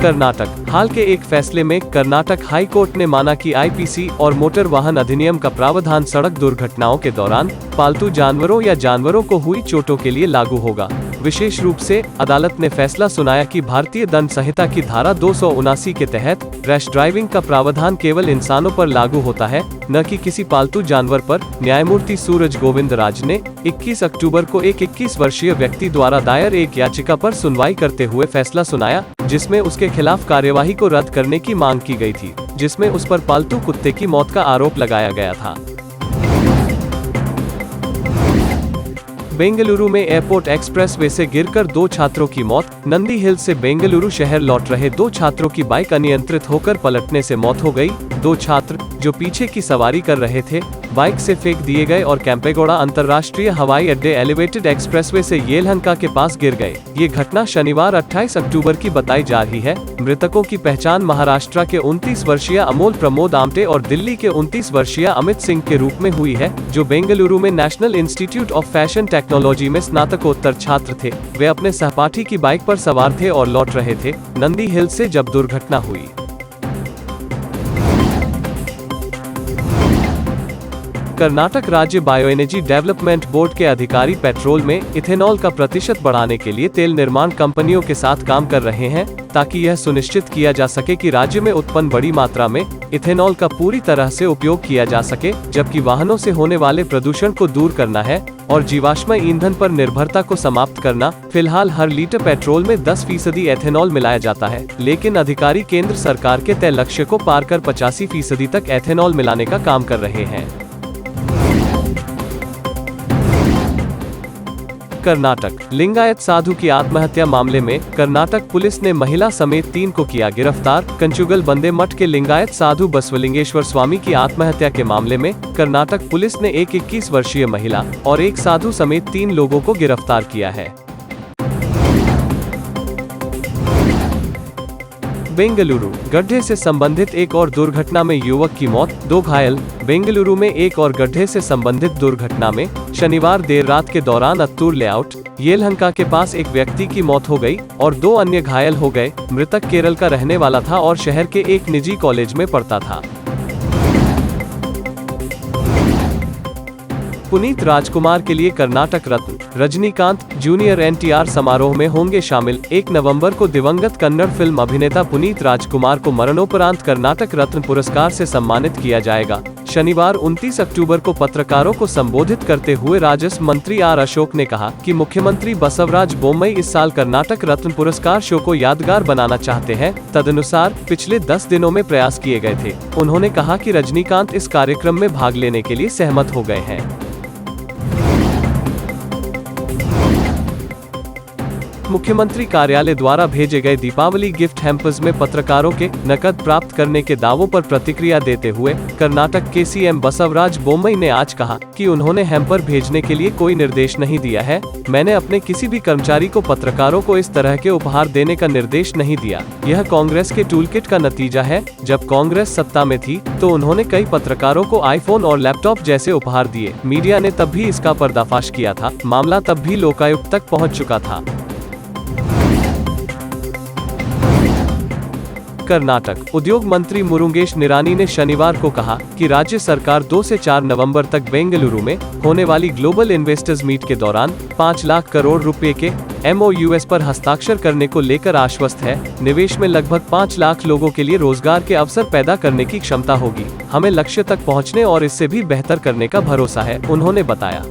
कर्नाटक। हाल के एक फैसले में कर्नाटक हाई कोर्ट ने माना कि आईपीसी और मोटर वाहन अधिनियम का प्रावधान सड़क दुर्घटनाओं के दौरान पालतू जानवरों या जानवरों को हुई चोटों के लिए लागू होगा। विशेष रूप से अदालत ने फैसला सुनाया कि भारतीय दंड संहिता की धारा 279 के तहत रैश ड्राइविंग का प्रावधान केवल इंसानों पर लागू होता है, न कि किसी पालतू जानवर पर। न्यायमूर्ति सूरज गोविंद राज ने 21 अक्टूबर को एक 21 वर्षीय व्यक्ति द्वारा दायर एक याचिका पर सुनवाई करते हुए फैसला सुनाया, जिसमें उसके खिलाफ कार्यवाही को रद्द करने की मांग की गई थी, जिसमें उस पर पालतू कुत्ते की मौत का आरोप लगाया गया था। बेंगलुरु में एयरपोर्ट एक्सप्रेसवे से गिरकर 2 छात्रों की मौत। नंदी हिल्स से बेंगलुरु शहर लौट रहे 2 छात्रों की बाइक अनियंत्रित होकर पलटने से मौत हो गई। 2 छात्र जो पीछे की सवारी कर रहे थे बाइक से फेंक दिए गए और केम्पेगौड़ा अंतर्राष्ट्रीय हवाई अड्डे एलिवेटेड एक्सप्रेसवे से येलहंका के पास गिर गए। ये घटना शनिवार 28 अक्टूबर की बताई जा रही है। मृतकों की पहचान महाराष्ट्र के 29 वर्षीय अमोल प्रमोद आमटे और दिल्ली के 29 वर्षीय अमित सिंह के रूप में हुई है, जो बेंगलुरु में national institute of fashion technology में स्नातकोत्तर छात्र थे। वे अपने सहपाठी की बाइक पर सवार थे और लौट रहे थे नंदी हिल्स से जब दुर्घटना हुई। कर्नाटक राज्य बायोएनर्जी डेवलपमेंट बोर्ड के अधिकारी पेट्रोल में इथेनॉल का प्रतिशत बढ़ाने के लिए तेल निर्माण कंपनियों के साथ काम कर रहे हैं, ताकि यह सुनिश्चित किया जा सके कि राज्य में उत्पन्न बड़ी मात्रा में इथेनॉल का पूरी तरह से उपयोग किया जा सके, जबकि वाहनों से होने वाले प्रदूषण को दूर करना है और जीवाश्म ईंधन पर निर्भरता को समाप्त करना। फिलहाल हर लीटर पेट्रोल में 10% एथेनॉल मिलाया जाता है, लेकिन अधिकारी केंद्र सरकार के तय लक्ष्य को पार कर 85% तक एथेनॉल मिलाने का काम कर रहे हैं। कर्नाटक। लिंगायत साधु की आत्महत्या मामले में कर्नाटक पुलिस ने महिला समेत 3 को किया गिरफ्तार। कंचुगल बंदे मठ के लिंगायत साधु बसवलिंगेश्वर स्वामी की आत्महत्या के मामले में कर्नाटक पुलिस ने एक 21 वर्षीय महिला और एक साधु समेत 3 लोगों को गिरफ्तार किया है। बेंगलुरु। गड्ढे से संबंधित एक और दुर्घटना में युवक की मौत, 2 घायल। बेंगलुरु में एक और गड्ढे से संबंधित दुर्घटना में शनिवार देर रात के दौरान अत्तूर लेआउट येलहंका के पास एक व्यक्ति की मौत हो गई और 2 अन्य घायल हो गए। मृतक केरल का रहने वाला था और शहर के एक निजी कॉलेज में पढ़ता था। पुनीत राजकुमार के लिए कर्नाटक रत्न। रजनीकांत जूनियर एनटीआर समारोह में होंगे शामिल। 1 नवंबर को दिवंगत कन्नड़ फिल्म अभिनेता पुनीत राजकुमार को मरणोपरांत कर्नाटक रत्न पुरस्कार से सम्मानित किया जाएगा। शनिवार 29 अक्टूबर को पत्रकारों को संबोधित करते हुए राजस्व मंत्री आर अशोक ने कहा कि मुख्यमंत्री बसवराज बोम्मई इस साल कर्नाटक रत्न पुरस्कार शो को यादगार बनाना चाहते हैं। तदनुसार पिछले 10 दिनों में प्रयास किए गए थे। उन्होंने कहा कि रजनीकांत इस कार्यक्रम में भाग लेने के लिए सहमत हो गए हैं। मुख्यमंत्री कार्यालय द्वारा भेजे गए दीपावली गिफ्ट हैम्पर्स में पत्रकारों के नकद प्राप्त करने के दावों पर प्रतिक्रिया देते हुए कर्नाटक के सीएम बसवराज बोम्मई ने आज कहा कि उन्होंने हैम्पर भेजने के लिए कोई निर्देश नहीं दिया है। मैंने अपने किसी भी कर्मचारी को पत्रकारों को इस तरह के उपहार देने का निर्देश नहीं दिया। यह कांग्रेस के टूलकिट का नतीजा है। जब कांग्रेस सत्ता में थी तो उन्होंने कई पत्रकारों को आईफोन और लैपटॉप जैसे उपहार दिए। मीडिया ने तब भी इसका पर्दाफाश किया था। मामला तब भी लोकायुक्त तक पहुंच चुका था। कर्नाटक। उद्योग मंत्री मुरुगेश निरानी ने शनिवार को कहा कि राज्य सरकार 2 से 4 नवंबर तक बेंगलुरु में होने वाली ग्लोबल इन्वेस्टर्स मीट के दौरान 5 लाख करोड़ रुपए के MOUs पर हस्ताक्षर करने को लेकर आश्वस्त है। निवेश में लगभग 5 लाख लोगों के लिए रोजगार के अवसर पैदा करने की क्षमता होगी। हमें लक्ष्य तक पहुंचने और इससे भी बेहतर करने का भरोसा है, उन्होंने बताया।